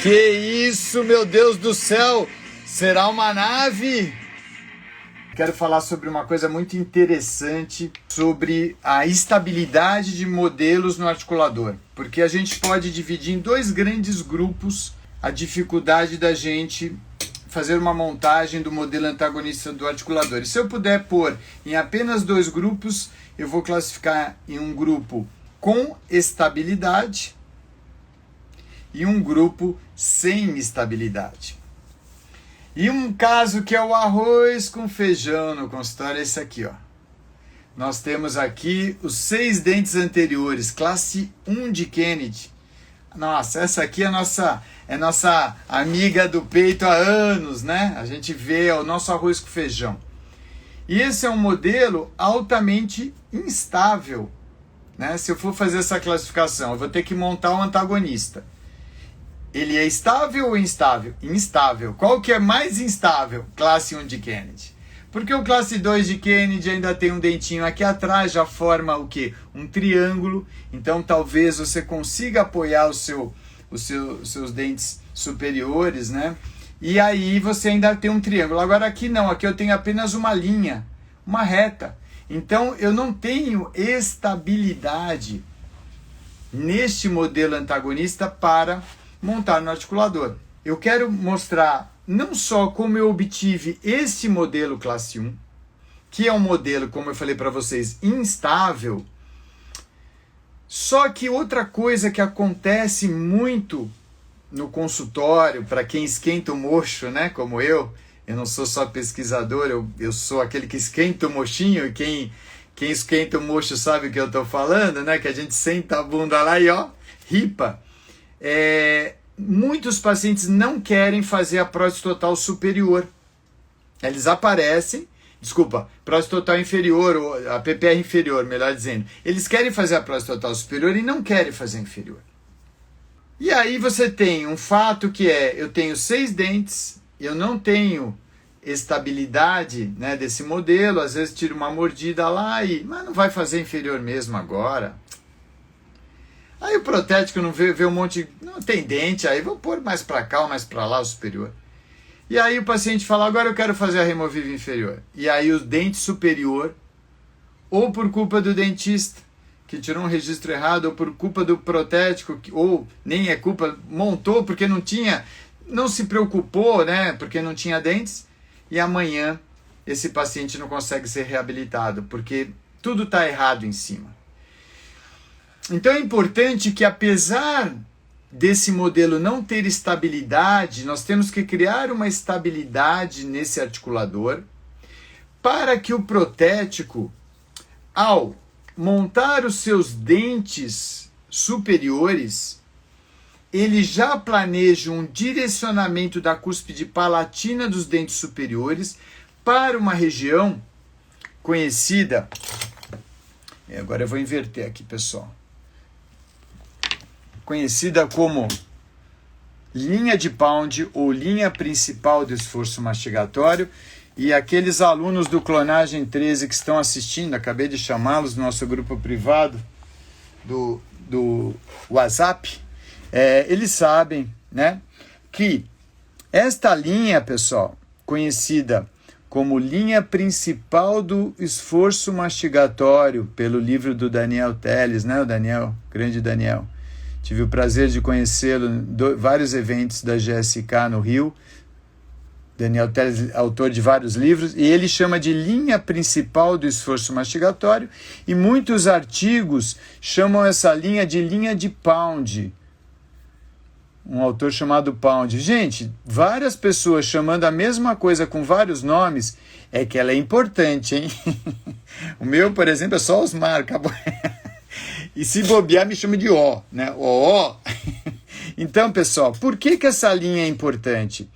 Que isso, meu Deus do céu! Será uma nave? Quero falar sobre uma coisa muito interessante, sobre a estabilidade de modelos no articulador. Porque a gente pode dividir em dois grandes grupos a dificuldade da gente fazer uma montagem do modelo antagonista do articulador. E se eu puder pôr em apenas dois grupos, eu vou classificar em um grupo com estabilidade e um grupo sem estabilidade. E um caso que é o arroz com feijão no consultório é esse aqui, ó. Nós temos aqui os 6 dentes anteriores, classe 1 de Kennedy. Nossa, essa aqui é nossa amiga do peito há anos, né? A gente vê o nosso arroz com feijão. E esse é um modelo altamente instável, né? Se eu for fazer essa classificação, eu vou ter que montar um antagonista. Ele é estável ou instável? Instável. Qual que é mais instável? Classe 1 de Kennedy. Porque o classe 2 de Kennedy ainda tem um dentinho aqui atrás, já forma o quê? Um triângulo. Então talvez você consiga apoiar os seus dentes superiores, né? E aí você ainda tem um triângulo. Agora aqui não, aqui eu tenho apenas uma linha, uma reta. Então eu não tenho estabilidade neste modelo antagonista para montar no articulador. Eu quero mostrar não só como eu obtive esse modelo classe 1, que é um modelo, como eu falei para vocês, instável, só que outra coisa que acontece muito no consultório, para quem esquenta o mocho, né, como eu não sou só pesquisador, eu sou aquele que esquenta o mochinho, e quem esquenta o mocho sabe o que eu estou falando, né, que a gente senta a bunda lá e ó, ripa. Muitos pacientes não querem fazer a prótese total superior. Eles aparecem, prótese total inferior, ou a PPR inferior, melhor dizendo. Eles querem fazer a prótese total superior e não querem fazer a inferior. E aí você tem um fato que eu tenho 6 dentes, eu não tenho estabilidade, né, desse modelo, às vezes tiro uma mordida lá mas não vai fazer inferior mesmo agora. Aí o protético não vê um monte, não tem dente, aí vou pôr mais para cá ou mais para lá o superior. E aí o paciente fala, agora eu quero fazer a removível inferior. E aí o dente superior, ou por culpa do dentista, que tirou um registro errado, ou por culpa do protético, ou nem é culpa, montou porque não se preocupou, né, porque não tinha dentes, e amanhã esse paciente não consegue ser reabilitado, porque tudo está errado em cima. Então é importante que, apesar desse modelo não ter estabilidade, nós temos que criar uma estabilidade nesse articulador para que o protético, ao montar os seus dentes superiores, ele já planeja um direcionamento da cúspide palatina dos dentes superiores para uma região conhecida. Agora eu vou inverter aqui, pessoal. Conhecida como linha de Pound ou linha principal do esforço mastigatório. E aqueles alunos do Clonagem 13 que estão assistindo, acabei de chamá-los no nosso grupo privado do WhatsApp, eles sabem, né, que esta linha, pessoal, conhecida como linha principal do esforço mastigatório, pelo livro do Daniel Telles, né, o Daniel, grande Daniel. Tive o prazer de conhecê-lo em vários eventos da GSK no Rio. Daniel Telles, autor de vários livros, e ele chama de linha principal do esforço mastigatório, e muitos artigos chamam essa linha de Pound. Um autor chamado Pound. Gente, várias pessoas chamando a mesma coisa com vários nomes, é que ela é importante, hein? O meu, por exemplo, é só Osmar, acabou. E se bobear, me chama de O, né? O. Então, pessoal, por que essa linha é importante?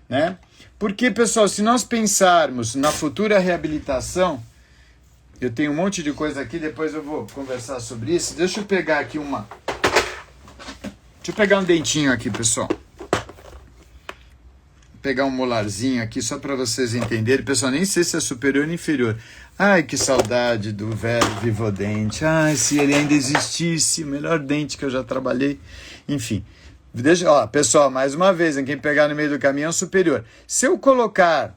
Né? Porque, pessoal, se nós pensarmos na futura reabilitação, eu tenho um monte de coisa aqui, depois eu vou conversar sobre isso. Deixa eu pegar aqui um dentinho aqui, pessoal. Vou pegar um molarzinho aqui, só para vocês entenderem. Pessoal, nem sei se é superior ou inferior. Ai, que saudade do velho Vivodente. Ai, se ele ainda existisse, o melhor dente que eu já trabalhei. Enfim, Deixa, ó, pessoal, mais uma vez, quem pegar no meio do caminho é um superior. Se eu colocar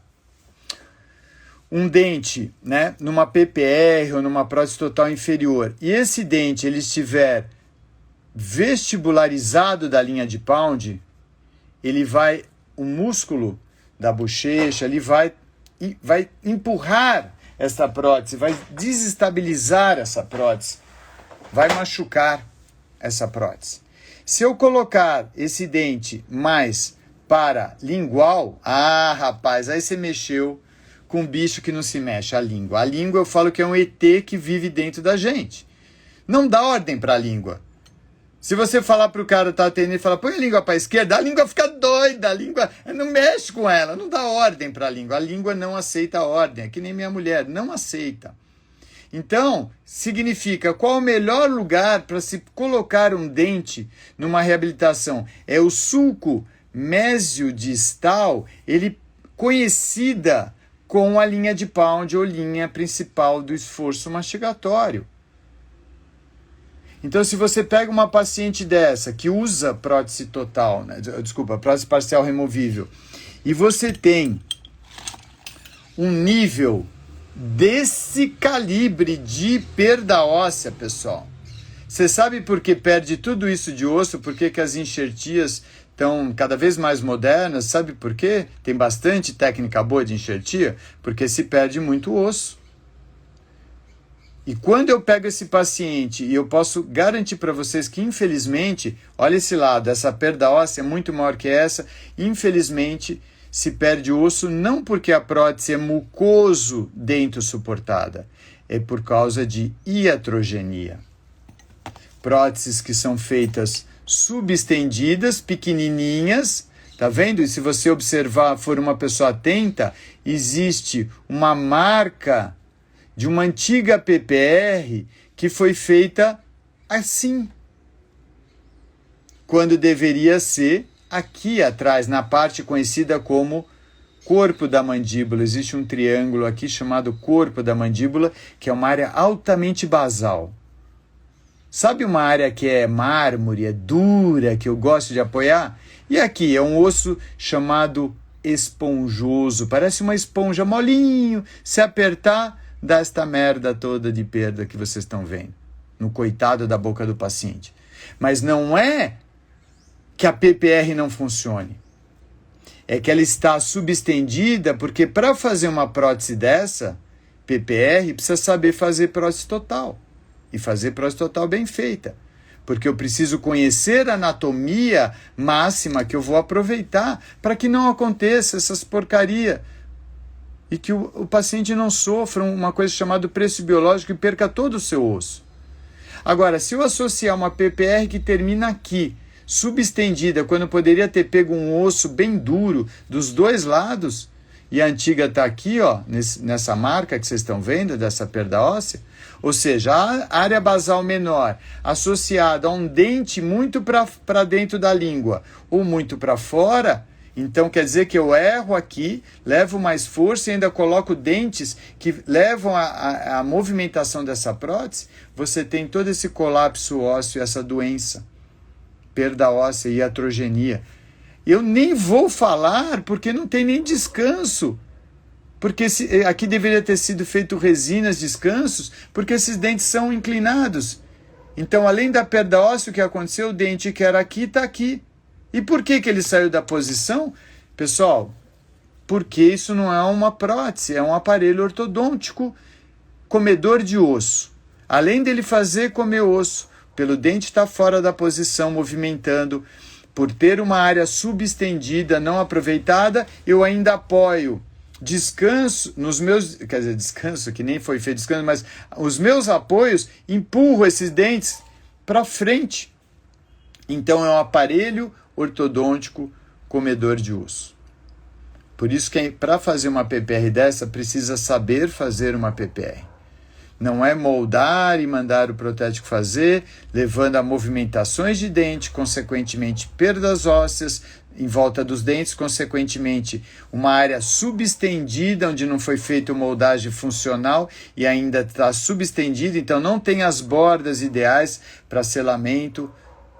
um dente, né, numa PPR ou numa prótese total inferior, e esse dente ele estiver vestibularizado da linha de Pound, ele vai, o músculo da bochecha, ele vai empurrar essa prótese, vai desestabilizar essa prótese, vai machucar essa prótese. Se eu colocar esse dente mais para lingual, rapaz, aí você mexeu com um bicho que não se mexe, a língua. A língua eu falo que é um ET que vive dentro da gente. Não dá ordem para a língua. Se você falar para o cara tá atendendo e falar, põe a língua para a esquerda, a língua fica doida, a língua não mexe com ela, não dá ordem para a língua. A língua não aceita a ordem, é que nem minha mulher, não aceita. Então, significa qual o melhor lugar para se colocar um dente numa reabilitação? É o sulco mesiodistal, ele conhecida com a linha de Pound ou linha principal do esforço mastigatório. Então, se você pega uma paciente dessa que usa prótese total, né, prótese parcial removível, e você tem um nível desse calibre de perda óssea, pessoal. Você sabe por que perde tudo isso de osso? Por que as enxertias estão cada vez mais modernas? Sabe por quê? Tem bastante técnica boa de enxertia? Porque se perde muito osso. E quando eu pego esse paciente, e eu posso garantir para vocês que, infelizmente, olha esse lado, essa perda óssea é muito maior que essa, infelizmente, se perde o osso não porque a prótese é mucoso dentro suportada, é por causa de iatrogenia. Próteses que são feitas subestendidas, pequenininhas, tá vendo? E se você observar, for uma pessoa atenta, existe uma marca de uma antiga PPR que foi feita assim, quando deveria ser aqui atrás, na parte conhecida como corpo da mandíbula. Existe um triângulo aqui chamado corpo da mandíbula, que é uma área altamente basal. Sabe uma área que é mármore, é dura, que eu gosto de apoiar? E aqui é um osso chamado esponjoso, parece uma esponja molinho, se apertar, dá esta merda toda de perda que vocês estão vendo, no coitado da boca do paciente. Mas não é que a PPR não funcione. É que ela está subestendida, porque para fazer uma prótese dessa, PPR, precisa saber fazer prótese total. E fazer prótese total bem feita. Porque eu preciso conhecer a anatomia máxima que eu vou aproveitar para que não aconteça essas porcarias. E que o paciente não sofra uma coisa chamada preço biológico e perca todo o seu osso. Agora, se eu associar uma PPR que termina aqui, subestendida, quando poderia ter pego um osso bem duro dos dois lados, e a antiga está aqui, ó, nessa marca que vocês estão vendo, dessa perda óssea, ou seja, a área basal menor associada a um dente muito para dentro da língua ou muito para fora, então quer dizer que eu erro aqui, levo mais força e ainda coloco dentes que levam a movimentação dessa prótese, você tem todo esse colapso ósseo, essa doença, perda óssea e iatrogenia. Eu nem vou falar porque não tem nem descanso, porque aqui deveria ter sido feito resinas, descansos, porque esses dentes são inclinados. Então, além da perda óssea, o que aconteceu, o dente que era aqui está aqui. E por que ele saiu da posição? Pessoal, porque isso não é uma prótese, é um aparelho ortodôntico comedor de osso. Além dele comer osso, pelo dente estar fora da posição, movimentando, por ter uma área subestendida, não aproveitada, eu ainda apoio descanso nos meus, quer dizer, descanso, que nem foi feito descanso, mas os meus apoios empurram esses dentes para frente. Então é um aparelho ortodôntico comedor de osso. Por isso que para fazer uma PPR dessa, precisa saber fazer uma PPR. Não é moldar e mandar o protético fazer, levando a movimentações de dente, consequentemente perdas ósseas em volta dos dentes, consequentemente uma área subestendida, onde não foi feita moldagem funcional e ainda está subestendida, então não tem as bordas ideais para selamento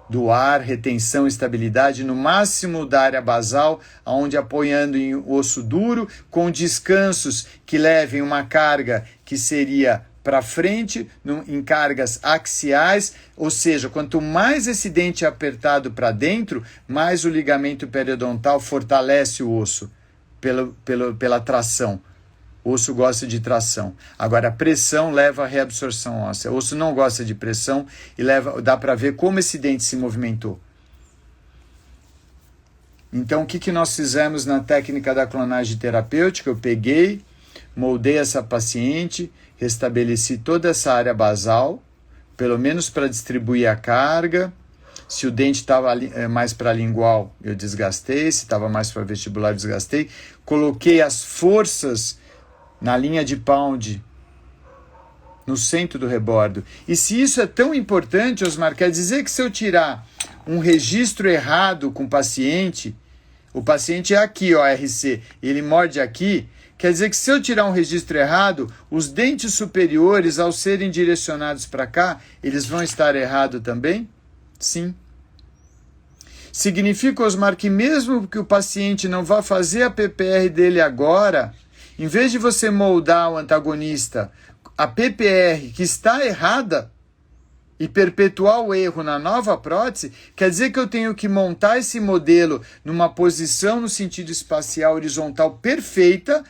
do ar, retenção, estabilidade, no máximo da área basal, onde apoiando em osso duro, com descansos que levem uma carga que seria para frente, em cargas axiais, ou seja, quanto mais esse dente é apertado para dentro, mais o ligamento periodontal fortalece o osso pela tração. O osso gosta de tração. Agora, a pressão leva à reabsorção óssea. O osso não gosta de pressão e dá para ver como esse dente se movimentou. Então, o que nós fizemos na técnica da clonagem terapêutica? Eu peguei, moldei essa paciente, restabeleci toda essa área basal, pelo menos para distribuir a carga. Se o dente estava mais para lingual, eu desgastei. Se estava mais para vestibular, eu desgastei. Coloquei as forças na linha de Pound, no centro do rebordo. E se isso é tão importante, Osmar, quer dizer que se eu tirar um registro errado com o paciente é aqui, ó, RC, ele morde aqui, quer dizer que se eu tirar um registro errado, os dentes superiores, ao serem direcionados para cá, eles vão estar errados também? Sim. Significa, Osmar, que mesmo que o paciente não vá fazer a PPR dele agora, em vez de você moldar o antagonista, a PPR que está errada e perpetuar o erro na nova prótese, quer dizer que eu tenho que montar esse modelo numa posição no sentido espacial horizontal perfeita,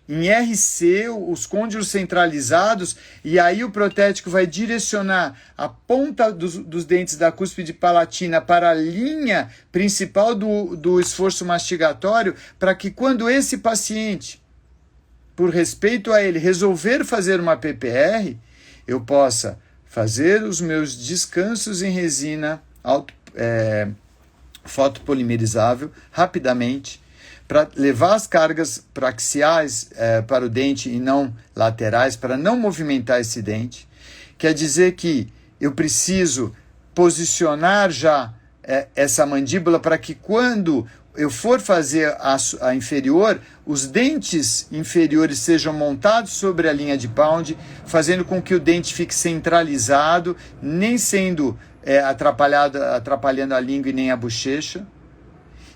em RC, os côndilos centralizados, e aí o protético vai direcionar a ponta dos dentes da cúspide palatina para a linha principal do esforço mastigatório, para que quando esse paciente, por respeito a ele, resolver fazer uma PPR, eu possa fazer os meus descansos em resina fotopolimerizável rapidamente, para levar as cargas axiais para o dente e não laterais, para não movimentar esse dente. Quer dizer que eu preciso posicionar já essa mandíbula para que quando eu for fazer a inferior, os dentes inferiores sejam montados sobre a linha de Pound, fazendo com que o dente fique centralizado, nem sendo atrapalhando a língua e nem a bochecha.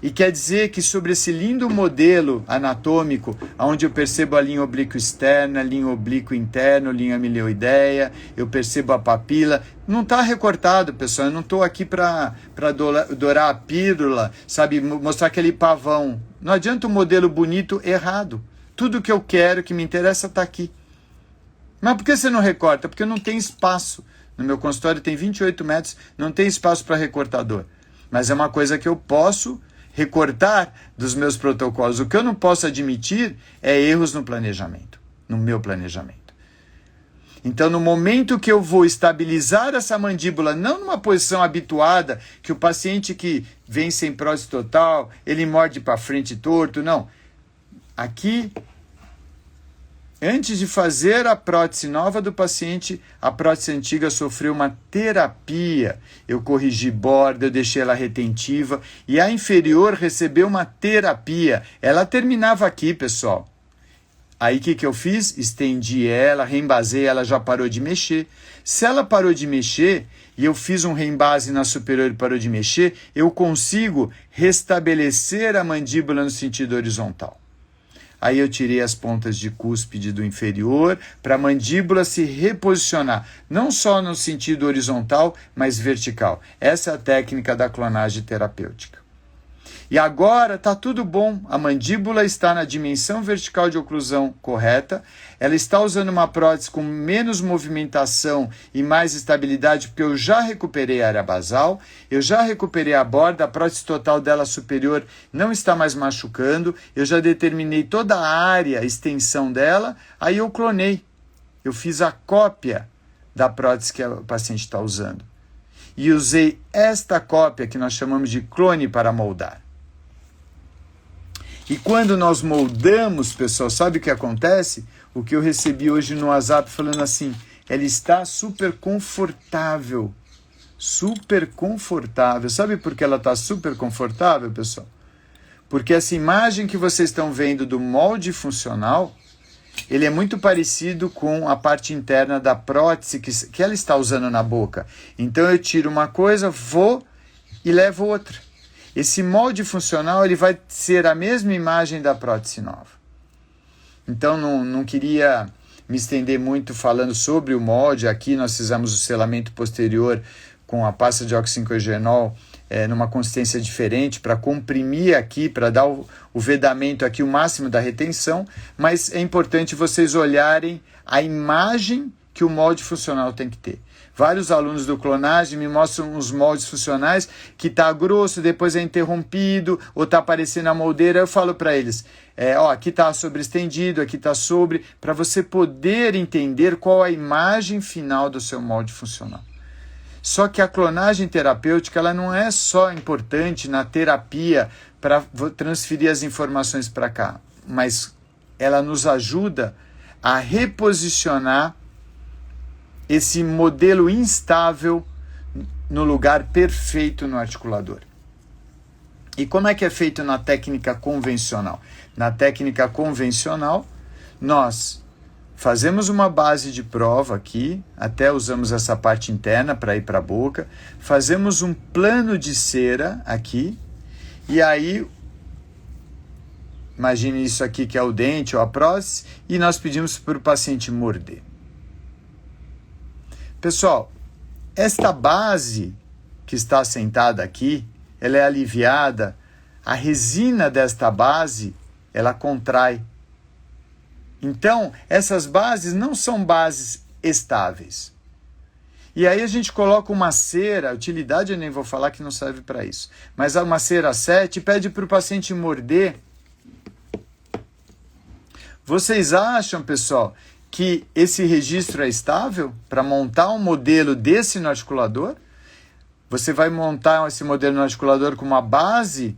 E quer dizer que sobre esse lindo modelo anatômico, onde eu percebo a linha oblíqua externa, linha oblíqua interna, linha milioideia, eu percebo a papila, não está recortado, pessoal, eu não estou aqui para dourar a pílula, sabe, mostrar aquele pavão. Não adianta um modelo bonito errado. Tudo que eu quero, que me interessa, está aqui. Mas por que você não recorta? Porque não tem espaço. No meu consultório tem 28 metros, não tem espaço para recortador. Mas é uma coisa que eu posso recortar dos meus protocolos. O que eu não posso admitir é erros no planejamento, no meu planejamento. Então, no momento que eu vou estabilizar essa mandíbula, não numa posição habituada, que o paciente que vem sem prótese total, ele morde para frente torto, não. Aqui, antes de fazer a prótese nova do paciente, a prótese antiga sofreu uma terapia. Eu corrigi borda, eu deixei ela retentiva e a inferior recebeu uma terapia. Ela terminava aqui, pessoal. Aí o que eu fiz? Estendi ela, reembasei, ela já parou de mexer. Se ela parou de mexer e eu fiz um reembase na superior e parou de mexer, eu consigo restabelecer a mandíbula no sentido horizontal. Aí eu tirei as pontas de cúspide do inferior para a mandíbula se reposicionar, não só no sentido horizontal, mas vertical. Essa é a técnica da clonagem terapêutica. E agora está tudo bom, a mandíbula está na dimensão vertical de oclusão correta, ela está usando uma prótese com menos movimentação e mais estabilidade, porque eu já recuperei a área basal, eu já recuperei a borda, a prótese total dela superior não está mais machucando, eu já determinei toda a área, a extensão dela, aí eu clonei, eu fiz a cópia da prótese que o paciente está usando. E usei esta cópia que nós chamamos de clone para moldar. E quando nós moldamos, pessoal, sabe o que acontece? O que eu recebi hoje no WhatsApp falando assim, ela está super confortável. Super confortável. Sabe por que ela está super confortável, pessoal? Porque essa imagem que vocês estão vendo do molde funcional, ele é muito parecido com a parte interna da prótese que ela está usando na boca. Então eu tiro uma coisa, vou e levo outra. Esse molde funcional ele vai ser a mesma imagem da prótese nova. Então não queria me estender muito falando sobre o molde. Aqui nós fizemos o selamento posterior com a pasta de oxicodinol numa consistência diferente para comprimir aqui, para dar o vedamento aqui, o máximo da retenção, mas é importante vocês olharem a imagem que o molde funcional tem que ter. Vários alunos do clonagem me mostram os moldes funcionais que está grosso, depois é interrompido, ou está aparecendo a moldeira. Eu falo para eles, aqui está sobreestendido, aqui está sobre, para você poder entender qual a imagem final do seu molde funcional. Só que a clonagem terapêutica ela não é só importante na terapia para transferir as informações para cá, mas ela nos ajuda a reposicionar esse modelo instável no lugar perfeito no articulador. E como é que é feito na técnica convencional? Na técnica convencional, nós fazemos uma base de prova aqui, até usamos essa parte interna para ir para a boca, fazemos um plano de cera aqui, e aí, imagine isso aqui que é o dente ou a prótese, e nós pedimos para o paciente morder. Pessoal, esta base que está sentada aqui, ela é aliviada, a resina desta base, ela contrai. Então, essas bases não são bases estáveis. E aí a gente coloca uma cera, a utilidade eu nem vou falar que não serve para isso, mas uma cera 7 e pede para o paciente morder. Vocês acham, pessoal, que esse registro é estável para montar um modelo desse no articulador? Você vai montar esse modelo no articulador com uma base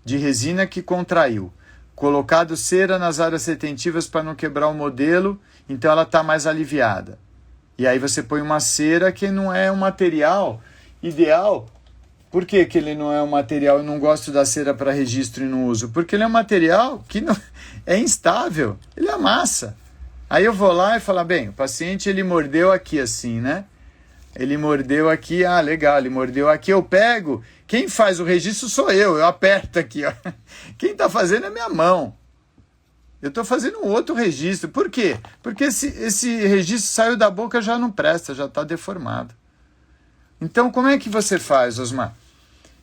de resina que contraiu. Colocado cera nas áreas retentivas para não quebrar o modelo, então ela está mais aliviada. E aí você põe uma cera que não é um material ideal. Por que ele não é um material? Eu não gosto da cera para registro e não uso. Porque ele é um material que não, é instável, ele amassa. Aí eu vou lá e falo, bem, o paciente ele mordeu aqui assim, né? Ele mordeu aqui, legal, ele mordeu aqui, eu pego. Quem faz o registro sou eu aperto aqui, ó. Quem está fazendo é minha mão. Eu estou fazendo um outro registro. Por quê? Porque esse registro saiu da boca, já não presta, já está deformado. Então, como é que você faz, Osmar?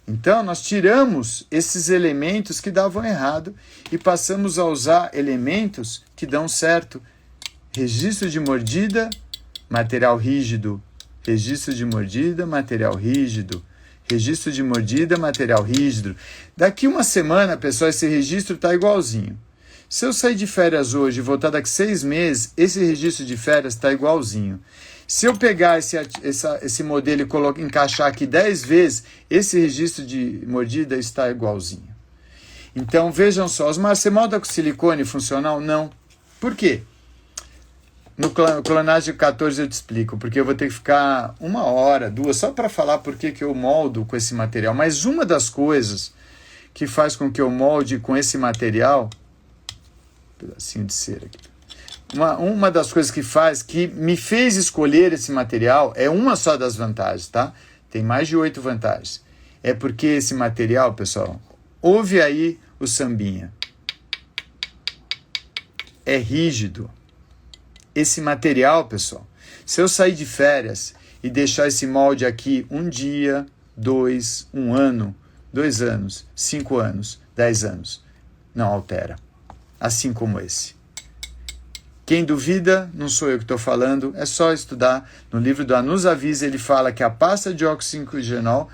Então, nós tiramos esses elementos que davam errado e passamos a usar elementos que dão certo. Registro de mordida, material rígido. Registro de mordida, material rígido. Registro de mordida, material rígido. Daqui uma semana, pessoal, esse registro está igualzinho. Se eu sair de férias hoje e voltar daqui 6 meses, esse registro de férias está igualzinho. Se eu pegar esse modelo e encaixar aqui 10 vezes, esse registro de mordida está igualzinho. Então, vejam só, Osmar, você molda com silicone funcional? Não. Por quê? No clonagem 14 eu te explico, porque eu vou ter que ficar 1 hora, 2, só para falar por que eu moldo com esse material. Mas uma das coisas que faz com que eu molde com esse material, pedacinho de cera aqui, uma das coisas que me fez escolher esse material, é uma só das vantagens, tá? Tem mais de 8 vantagens. É porque esse material, pessoal, ouve aí o sambinha. É rígido. Esse material, pessoal, se eu sair de férias e deixar esse molde aqui 1 dia, 2, 1 ano, 2 anos, 5 anos, 10 anos, não altera. Assim como esse. Quem duvida, não sou eu que estou falando, é só estudar. No livro do Anus Avisa, ele fala que a pasta de oxicodinol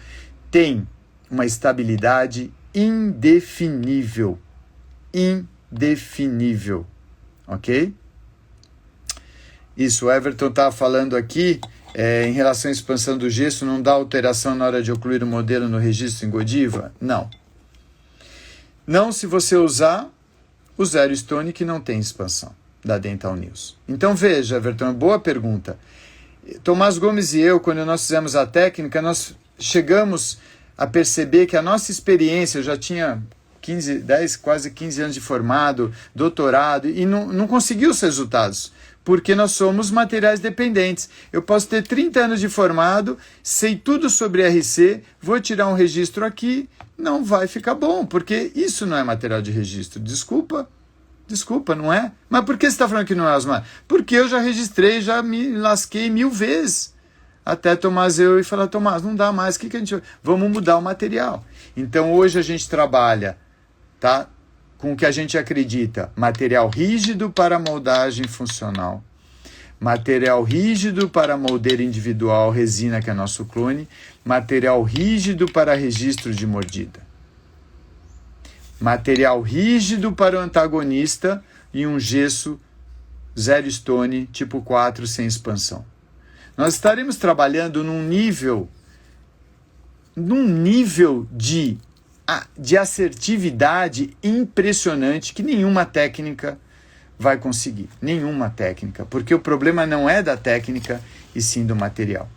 tem uma estabilidade indefinível. Indefinível. Ok? Isso, o Everton está falando aqui, em relação à expansão do gesso, não dá alteração na hora de ocluir o modelo no registro em Godiva? Não. Não se você usar o Zero Stone, que não tem expansão da Dental News. Então veja, Everton, boa pergunta. Tomás Gomes e eu, quando nós fizemos a técnica, nós chegamos a perceber que a nossa experiência, eu já tinha quase 15 anos de formado, doutorado, e não conseguiu os resultados, porque nós somos materiais dependentes. Eu posso ter 30 anos de formado, sei tudo sobre RC, vou tirar um registro aqui, não vai ficar bom, porque isso não é material de registro. Desculpa, não é? Mas por que você está falando que não é, Osmar? Porque eu já registrei, já me lasquei 1000 vezes. Até Tomás eu e falar, Tomás, não dá mais, que a gente... Vamos mudar o material. Então hoje a gente trabalha, tá, com o que a gente acredita. Material rígido para moldagem funcional. Material rígido para moldeira individual, resina, que é nosso clone. Material rígido para registro de mordida. Material rígido para o antagonista e um gesso zero stone, tipo 4, sem expansão. Nós estaremos trabalhando num nível de assertividade impressionante que nenhuma técnica vai conseguir. Nenhuma técnica. Porque o problema não é da técnica e sim do material.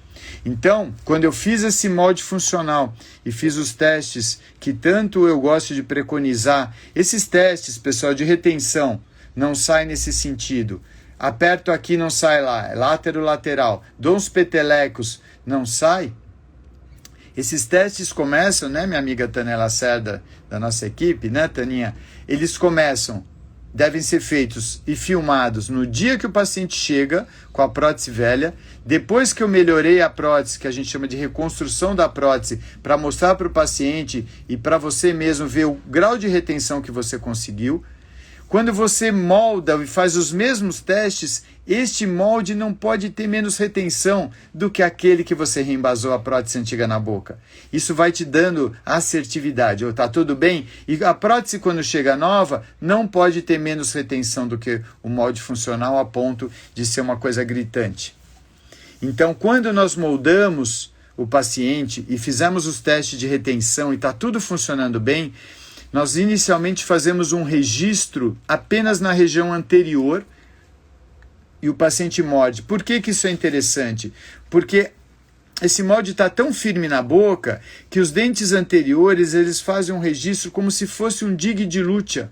Então, quando eu fiz esse molde funcional e fiz os testes que tanto eu gosto de preconizar, esses testes, pessoal, de retenção, não sai nesse sentido. Aperto aqui, não sai lá, látero-lateral, dou uns petelecos, não sai. Esses testes começam, né, minha amiga Tânia Lacerda, da nossa equipe, né, Taninha? Eles começam, devem ser feitos e filmados no dia que o paciente chega com a prótese velha, depois que eu melhorei a prótese, que a gente chama de reconstrução da prótese, para mostrar para o paciente e para você mesmo ver o grau de retenção que você conseguiu. Quando você molda e faz os mesmos testes, este molde não pode ter menos retenção do que aquele que você reembasou a prótese antiga na boca. Isso vai te dando assertividade. Tá tudo bem? E a prótese, quando chega nova, não pode ter menos retenção do que o molde funcional a ponto de ser uma coisa gritante. Então, quando nós moldamos o paciente e fizemos os testes de retenção e está tudo funcionando bem, nós inicialmente fazemos um registro apenas na região anterior e o paciente morde. Por que isso é interessante? Porque esse molde está tão firme na boca que os dentes anteriores eles fazem um registro como se fosse um dig de lucha.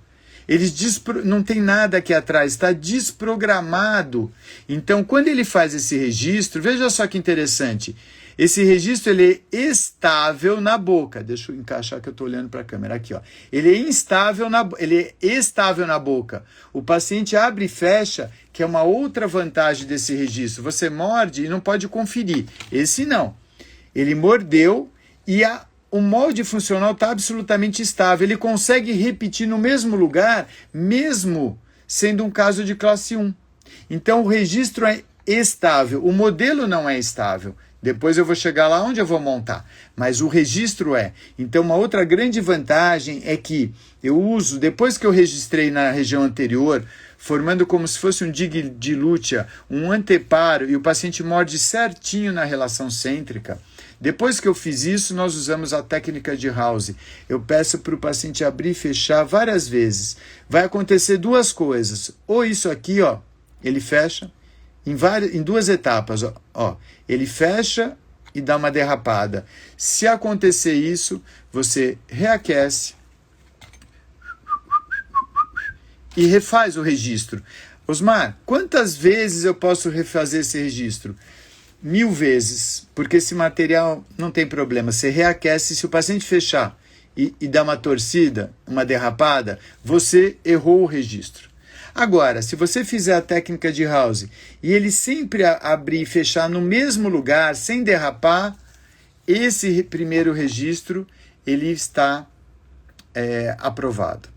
Não tem nada aqui atrás, está desprogramado. Então, quando ele faz esse registro, veja só que interessante. Esse registro ele é estável na boca. Deixa eu encaixar que eu estou olhando para a câmera. Aqui, ó. Ele é estável na boca. O paciente abre e fecha, que é uma outra vantagem desse registro. Você morde e não pode conferir. Esse não. Ele mordeu e o molde funcional está absolutamente estável. Ele consegue repetir no mesmo lugar, mesmo sendo um caso de classe 1. Então, o registro é estável. O modelo não é estável. Depois eu vou chegar lá onde eu vou montar. Mas o registro é. Então, uma outra grande vantagem é que eu uso, depois que eu registrei na região anterior, formando como se fosse um dig de lucha, um anteparo, e o paciente morde certinho na relação cêntrica. Depois que eu fiz isso, nós usamos a técnica de House. Eu peço para o paciente abrir e fechar várias vezes. Vai acontecer duas coisas. Ou isso aqui, ó, ele fecha, em duas etapas, ó, ele fecha e dá uma derrapada. Se acontecer isso, você reaquece e refaz o registro. Osmar, quantas vezes eu posso refazer esse registro? 1000 vezes, porque esse material não tem problema. Você reaquece, se o paciente fechar e dar uma torcida, uma derrapada, você errou o registro. Agora, se você fizer a técnica de House e ele sempre abrir e fechar no mesmo lugar, sem derrapar, esse primeiro registro ele está aprovado.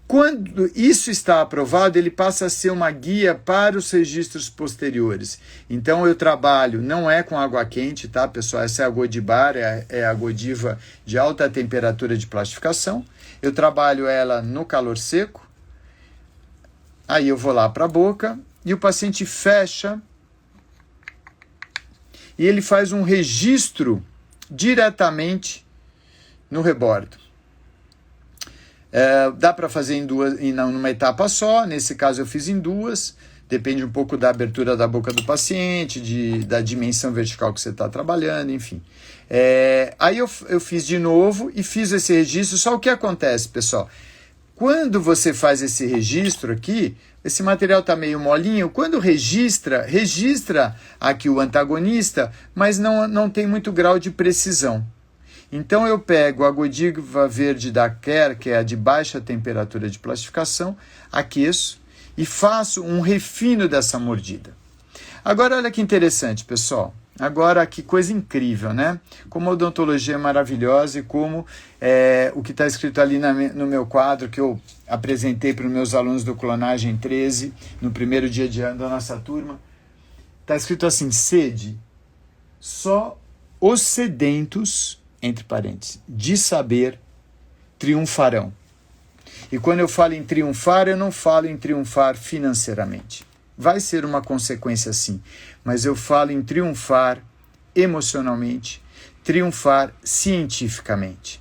Quando isso está aprovado, ele passa a ser uma guia para os registros posteriores. Então eu trabalho, não é com água quente, tá, pessoal? Essa é a Godibar, é a Godiva de alta temperatura de plastificação. Eu trabalho ela no calor seco. Aí eu vou lá para a boca e o paciente fecha e ele faz um registro diretamente no rebordo. Dá para fazer numa etapa só, nesse caso eu fiz em duas, depende um pouco da abertura da boca do paciente, da dimensão vertical que você está trabalhando, enfim. Aí eu fiz de novo e fiz esse registro, só o que acontece, pessoal? Quando você faz esse registro aqui, esse material está meio molinho, quando registra aqui o antagonista, mas não tem muito grau de precisão. Então eu pego a Godiva verde da Care, que é a de baixa temperatura de plastificação, aqueço e faço um refino dessa mordida. Agora olha que interessante, pessoal. Agora que coisa incrível, né? Como a odontologia é maravilhosa e como o que está escrito ali no meu quadro que eu apresentei para os meus alunos do Clonagem 13, no primeiro dia da nossa turma, está escrito assim: sede, só os sedentos, entre parênteses, de saber, triunfarão. E quando eu falo em triunfar, eu não falo em triunfar financeiramente. Vai ser uma consequência sim, mas eu falo em triunfar emocionalmente, triunfar cientificamente.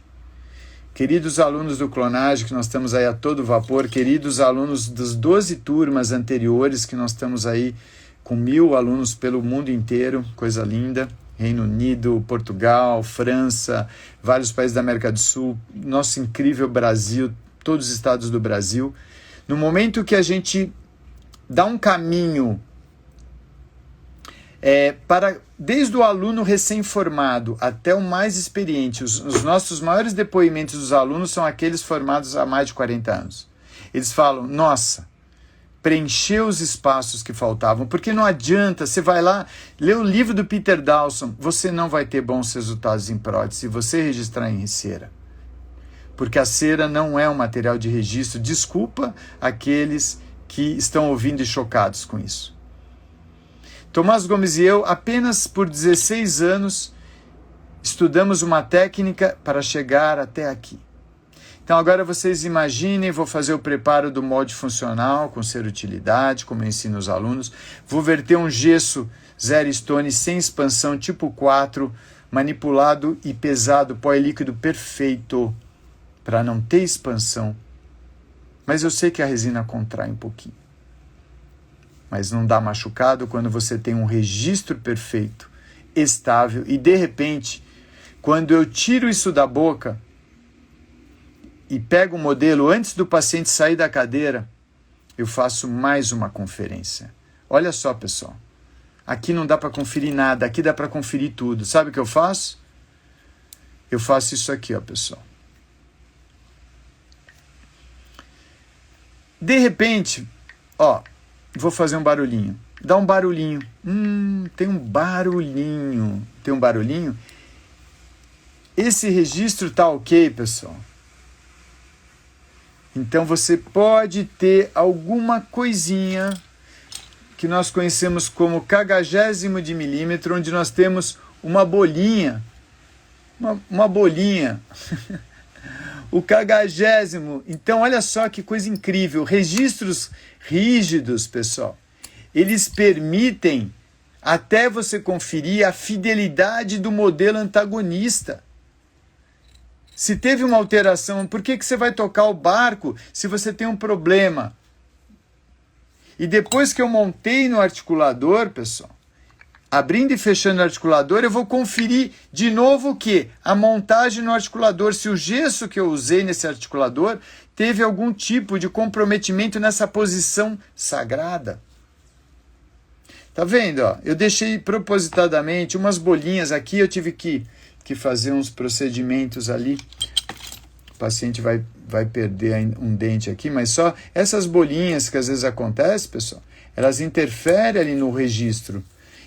Queridos alunos do Clonagem, que nós estamos aí a todo vapor, queridos alunos das 12 turmas anteriores, que nós estamos aí com 1000 alunos pelo mundo inteiro, coisa linda, Reino Unido, Portugal, França, vários países da América do Sul, nosso incrível Brasil, todos os estados do Brasil. No momento que a gente dá um caminho desde o aluno recém-formado até o mais experiente, os nossos maiores depoimentos dos alunos são aqueles formados há mais de 40 anos. Eles falam, nossa, preencheu os espaços que faltavam, porque não adianta, você vai lá, lê o livro do Peter Dawson, você não vai ter bons resultados em prótese se você registrar em cera. Porque a cera não é um material de registro, desculpa aqueles que estão ouvindo e chocados com isso. Tomás Gomes e eu, apenas por 16 anos, estudamos uma técnica para chegar até aqui. Então agora vocês imaginem, vou fazer o preparo do molde funcional com ser utilidade, como eu ensino os alunos. Vou verter um gesso zero stone sem expansão tipo 4, manipulado e pesado, pó e líquido perfeito, para não ter expansão. Mas eu sei que a resina contrai um pouquinho. Mas não dá machucado quando você tem um registro perfeito, estável, e de repente, quando eu tiro isso da boca e pego o modelo antes do paciente sair da cadeira, eu faço mais uma conferência. Olha só, pessoal, aqui não dá para conferir nada, aqui dá para conferir tudo. Sabe o que eu faço? Eu faço isso aqui, ó, pessoal. De repente, ó, vou fazer um barulhinho. Dá um barulhinho. Tem um barulhinho. Tem um barulhinho? Esse registro tá ok, pessoal? Então você pode ter alguma coisinha que nós conhecemos como cagagésimo de milímetro, onde nós temos uma bolinha. Uma bolinha. O cagagésimo. Então, olha só que coisa incrível. Registros rígidos, pessoal, eles permitem até você conferir a fidelidade do modelo antagonista. Se teve uma alteração, por que você vai tocar o barco se você tem um problema? E depois que eu montei no articulador, pessoal, abrindo e fechando o articulador, eu vou conferir de novo o quê? A montagem no articulador. Se o gesso que eu usei nesse articulador teve algum tipo de comprometimento nessa posição sagrada. Tá vendo? Ó? Eu deixei propositadamente umas bolinhas aqui, eu tive que fazer uns procedimentos ali. O paciente vai perder um dente aqui, mas só essas bolinhas que às vezes acontecem, pessoal, elas interferem ali no registro.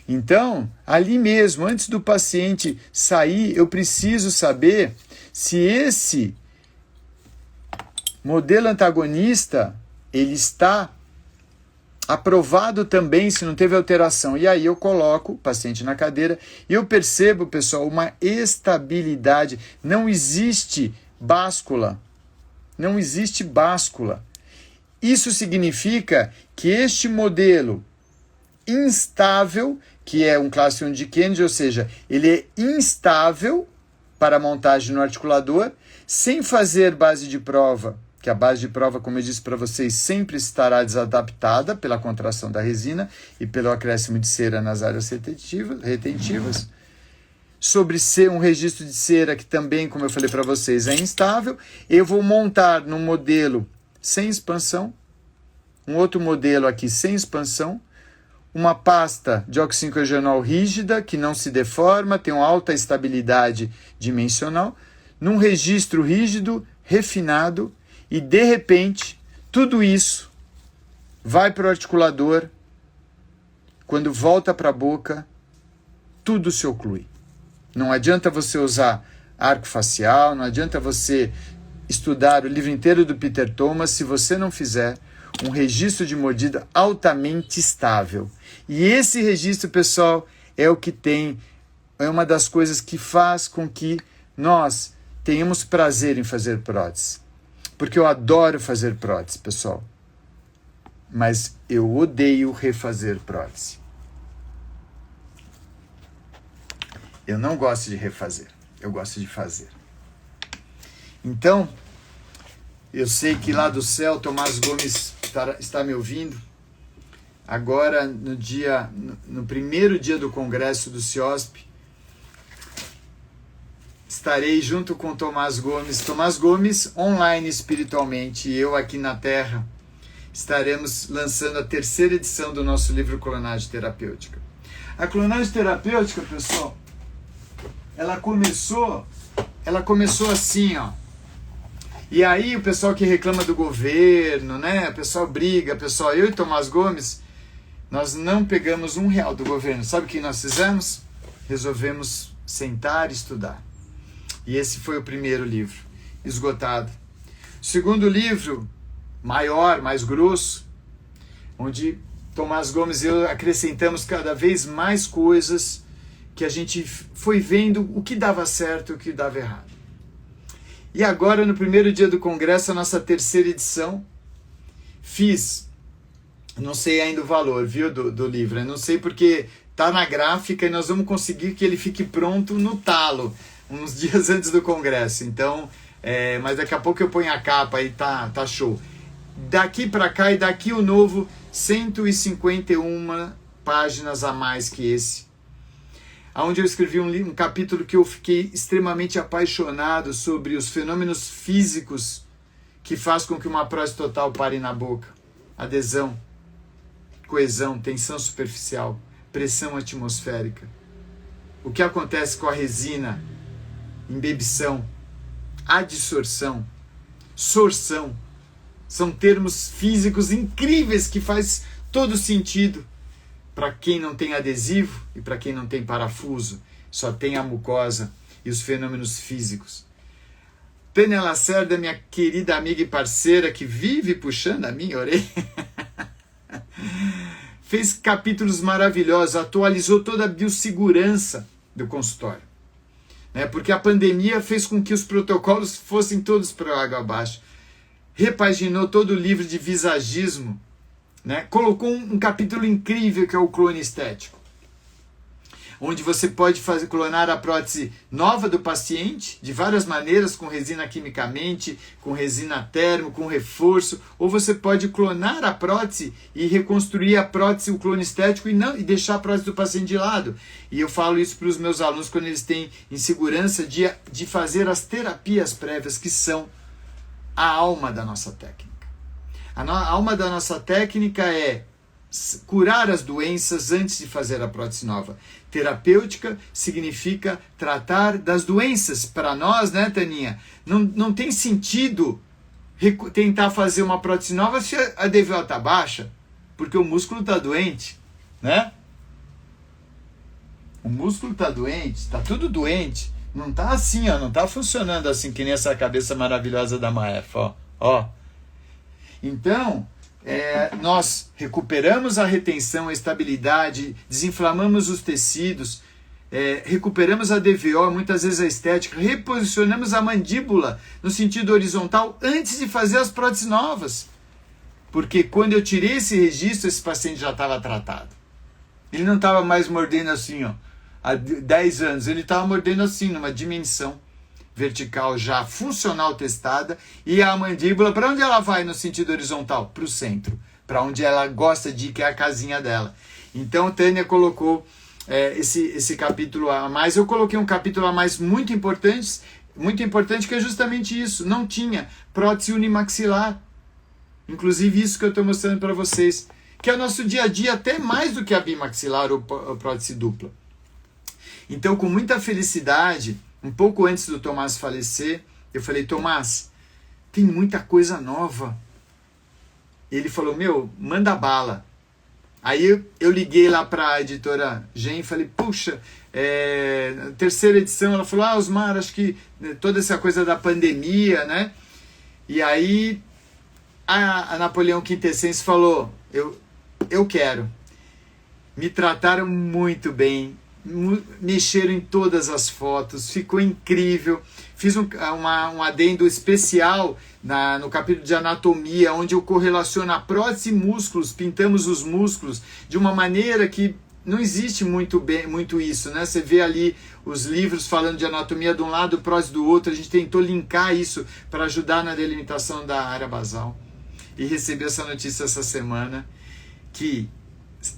Então, ali mesmo, antes do paciente sair, eu preciso saber se esse modelo antagonista, ele está aprovado também, se não teve alteração. E aí eu coloco o paciente na cadeira e eu percebo, pessoal, uma estabilidade. Não existe báscula. Não existe báscula. Isso significa que este modelo instável, que é um classe 1 de Kennedy, ou seja, ele é instável para montagem no articulador, sem fazer base de prova, que a base de prova, como eu disse para vocês, sempre estará desadaptada pela contração da resina e pelo acréscimo de cera nas áreas retentivas. Sobre um registro de cera que também, como eu falei para vocês, é instável. Eu vou montar num modelo sem expansão, um outro modelo aqui sem expansão, uma pasta de oxirrogenol rígida, que não se deforma, tem uma alta estabilidade dimensional, num registro rígido, refinado, e de repente, tudo isso vai para o articulador, quando volta para a boca, tudo se oclui. Não adianta você usar arco facial, não adianta você estudar o livro inteiro do Peter Thomas se você não fizer um registro de mordida altamente estável. E esse registro, pessoal, é uma das coisas que faz com que nós tenhamos prazer em fazer prótese. Porque eu adoro fazer prótese, pessoal. Mas eu odeio refazer prótese. Eu não gosto de refazer, eu gosto de fazer. Então, eu sei que lá do céu, Tomás Gomes está me ouvindo. Agora, no primeiro dia do congresso do CIOSP, estarei junto com Tomás Gomes online espiritualmente, e eu aqui na Terra, estaremos lançando a 3ª edição do nosso livro Clonagem Terapêutica. A clonagem terapêutica, pessoal, ela começou assim, ó. E aí o pessoal que reclama do governo, né? O pessoal briga, eu e Tomás Gomes, nós não pegamos R$1 do governo. Sabe o que nós fizemos? Resolvemos sentar e estudar. E esse foi o primeiro livro, esgotado. O segundo livro, maior, mais grosso, onde Tomás Gomes e eu acrescentamos cada vez mais coisas que a gente foi vendo o que dava certo e o que dava errado. E agora, no primeiro dia do congresso, a nossa 3ª edição, não sei ainda o valor, viu, do livro, eu não sei porque tá na gráfica e nós vamos conseguir que ele fique pronto no talo, uns dias antes do congresso, então, mas daqui a pouco eu ponho a capa e tá show. Daqui para cá e daqui o novo, 151 páginas a mais que esse, onde eu escrevi um capítulo que eu fiquei extremamente apaixonado sobre os fenômenos físicos que faz com que uma prótese total pare na boca. Adesão, coesão, tensão superficial, pressão atmosférica. O que acontece com a resina? Embebição, adsorção, sorção. São termos físicos incríveis que faz todo sentido para quem não tem adesivo e para quem não tem parafuso, só tem a mucosa e os fenômenos físicos. Tânia Lacerda, minha querida amiga e parceira, que vive puxando a minha orelha, fez capítulos maravilhosos, atualizou toda a biossegurança do consultório. Porque a pandemia fez com que os protocolos fossem todos para água abaixo. Repaginou todo o livro de visagismo, colocou um capítulo incrível que é o clone estético, onde você pode clonar a prótese nova do paciente de várias maneiras, com resina quimicamente, com resina termo, com reforço, ou você pode clonar a prótese e reconstruir a prótese, o clone estético, e deixar a prótese do paciente de lado. E eu falo isso para os meus alunos quando eles têm insegurança de fazer as terapias prévias, que são a alma da nossa técnica. A alma da nossa técnica é curar as doenças antes de fazer a prótese nova. Terapêutica significa tratar das doenças. Para nós, né, Taninha? Não tem sentido tentar fazer uma prótese nova se a DVO está baixa, porque o músculo está doente, né? O músculo está doente, está tudo doente. Não está assim, ó, não está funcionando assim que nem essa cabeça maravilhosa da Maef, ó. Então, nós recuperamos a retenção, a estabilidade, desinflamamos os tecidos, recuperamos a DVO, muitas vezes a estética, reposicionamos a mandíbula no sentido horizontal antes de fazer as próteses novas. Porque quando eu tirei esse registro, esse paciente já estava tratado. Ele não estava mais mordendo assim, ó, há 10 anos, ele estava mordendo assim, numa dimensão vertical já funcional testada, e a mandíbula, para onde ela vai no sentido horizontal? Para o centro, para onde ela gosta de ir, que é a casinha dela. Então, Tânia colocou esse capítulo a mais. Eu coloquei um capítulo a mais muito importante, que é justamente isso. Não tinha prótese unimaxilar. Inclusive isso que eu estou mostrando para vocês, que é o nosso dia a dia, até mais do que a bimaxilar ou prótese dupla. Então, com muita felicidade, um pouco antes do Tomás falecer, eu falei: Tomás, tem muita coisa nova. Ele falou: meu, manda bala. Aí eu liguei lá para a editora Gen e falei: puxa, terceira edição. Ela falou: Osmar, acho que toda essa coisa da pandemia, né? E aí a Napoleão Quintessense falou: eu quero. Me trataram muito bem, mexeram em todas as fotos, ficou incrível. Fiz um adendo especial no capítulo de anatomia, onde eu correlaciono a prótese e músculos, pintamos os músculos de uma maneira que não existe muito isso, né? Você vê ali os livros falando de anatomia de um lado, prótese do outro. A gente tentou linkar isso para ajudar na delimitação da área basal. E recebi essa notícia essa semana, que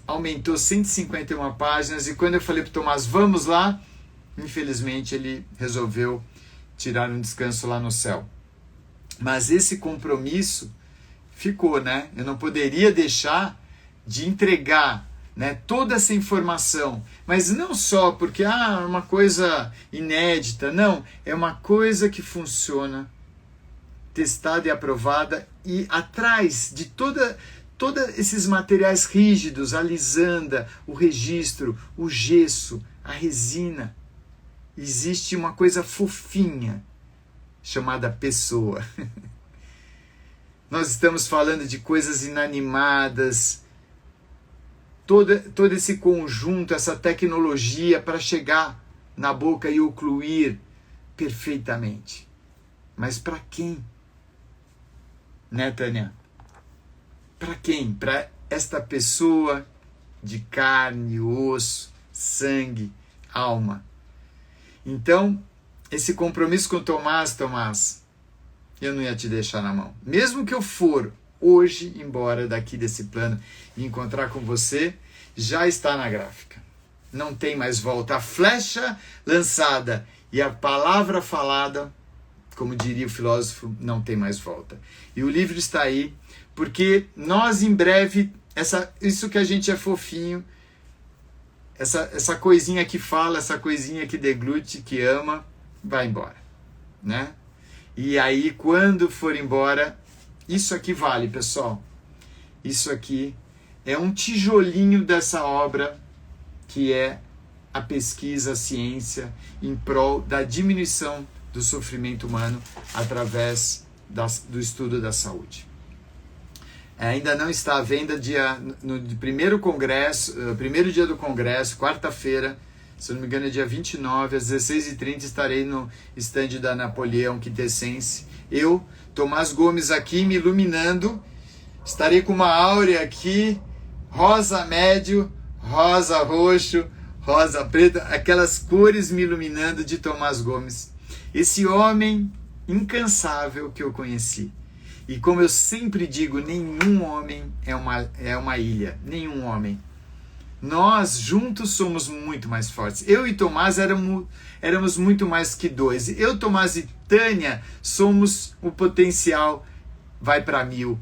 aumentou 151 páginas, e quando eu falei para o Tomás: vamos lá, infelizmente ele resolveu tirar um descanso lá no céu. Mas esse compromisso ficou, né? Eu não poderia deixar de entregar, né, toda essa informação, mas não só porque é uma coisa inédita, não, é uma coisa que funciona, testada e aprovada, e atrás de todos esses materiais rígidos, a lisanda, o registro, o gesso, a resina, existe uma coisa fofinha chamada pessoa. Nós estamos falando de coisas inanimadas, todo esse conjunto, essa tecnologia para chegar na boca e ocluir perfeitamente. Mas para quem? Né, Tânia? Para quem? Para esta pessoa de carne, osso, sangue, alma. Então, esse compromisso com o Tomás, eu não ia te deixar na mão. Mesmo que eu for hoje embora daqui desse plano e encontrar com você, já está na gráfica. Não tem mais volta. A flecha lançada e a palavra falada, como diria o filósofo, não tem mais volta. E o livro está aí, porque nós em breve, isso que a gente é fofinho, essa coisinha que fala, essa coisinha que deglute, que ama, vai embora, né? E aí, quando for embora, isso aqui vale, pessoal. Isso aqui é um tijolinho dessa obra, que é a pesquisa, a ciência, em prol da diminuição do sofrimento humano através do estudo da saúde. Ainda não está à venda no primeiro dia do congresso, quarta-feira, se não me engano é dia 29, às 16h30, estarei no stand da Napoleão Quintessense. Eu, Tomás Gomes, aqui me iluminando, estarei com uma áurea aqui, rosa médio, rosa roxo, rosa preto, aquelas cores me iluminando de Tomás Gomes. Esse homem incansável que eu conheci. E como eu sempre digo, nenhum homem é uma ilha, nenhum homem. Nós juntos somos muito mais fortes. Eu e Tomás éramos muito mais que dois. Eu, Tomás e Tânia somos o potencial, vai para 1000.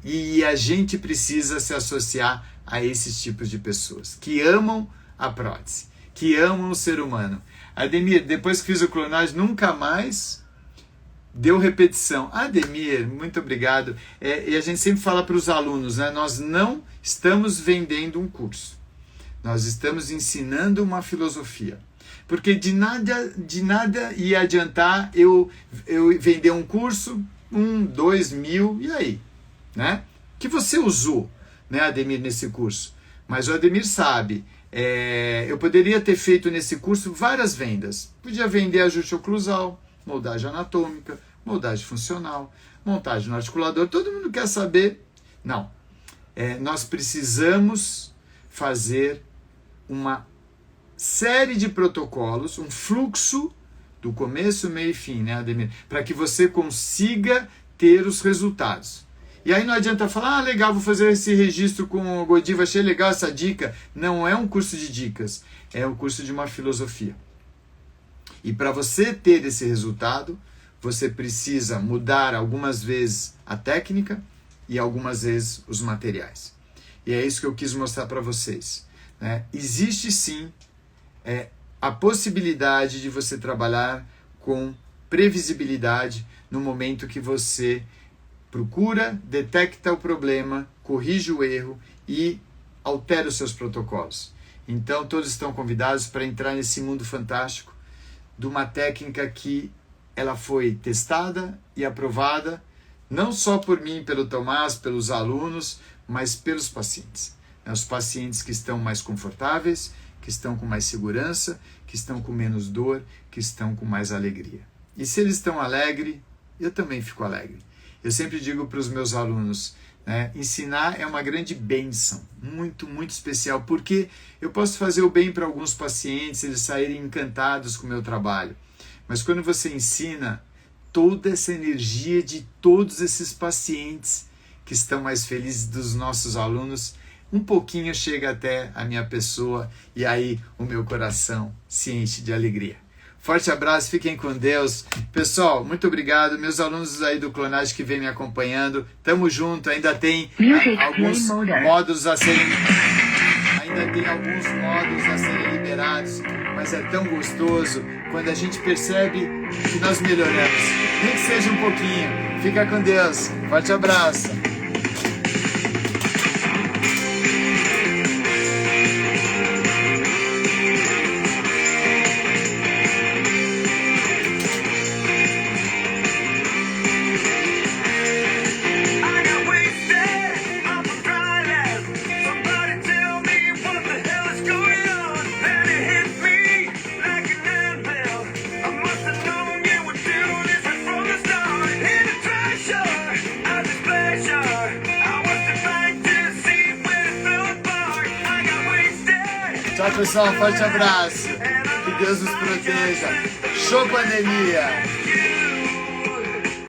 E a gente precisa se associar a esses tipos de pessoas que amam a prótese, que amam o ser humano. Ademir, depois que fiz o clonagem, nunca mais deu repetição. Ademir, muito obrigado. E a gente sempre fala para os alunos, né? Nós não estamos vendendo um curso. Nós estamos ensinando uma filosofia. Porque de nada ia adiantar eu vender um curso, 2 mil, e aí? Né? Que você usou, né, Ademir, nesse curso. Mas o Ademir sabe, eu poderia ter feito nesse curso várias vendas. Podia vender ajuste oclusal, moldagem anatômica, moldagem funcional, montagem no articulador. Todo mundo quer saber. Não. Nós precisamos fazer uma série de protocolos, um fluxo do começo, meio e fim, né, Ademir? Para que você consiga ter os resultados. E aí não adianta falar, legal, vou fazer esse registro com o Godiva, achei legal essa dica. Não é um curso de dicas, é um curso de uma filosofia. E para você ter esse resultado, você precisa mudar algumas vezes a técnica e algumas vezes os materiais. E é isso que eu quis mostrar para vocês, né? Existe sim a possibilidade de você trabalhar com previsibilidade no momento que você procura, detecta o problema, corrige o erro e altera os seus protocolos. Então todos estão convidados para entrar nesse mundo fantástico de uma técnica que ela foi testada e aprovada não só por mim, pelo Tomás, pelos alunos, mas pelos pacientes. Os pacientes que estão mais confortáveis, que estão com mais segurança, que estão com menos dor, que estão com mais alegria. E se eles estão alegres, eu também fico alegre. Eu sempre digo para os meus alunos, né, ensinar é uma grande bênção, muito, muito especial, porque eu posso fazer o bem para alguns pacientes, eles saírem encantados com o meu trabalho. Mas quando você ensina, toda essa energia de todos esses pacientes que estão mais felizes dos nossos alunos, um pouquinho chega até a minha pessoa e aí o meu coração se enche de alegria. Forte abraço, fiquem com Deus. Pessoal, muito obrigado. Meus alunos aí do Clonagem que vem me acompanhando, tamo junto. Ainda tem alguns módulos a serem liberados, mas é tão gostoso quando a gente percebe que nós melhoramos. Nem que seja um pouquinho. Fica com Deus. Forte abraço. Tchau, pessoal. Forte abraço. Que Deus nos proteja. Show pandemia.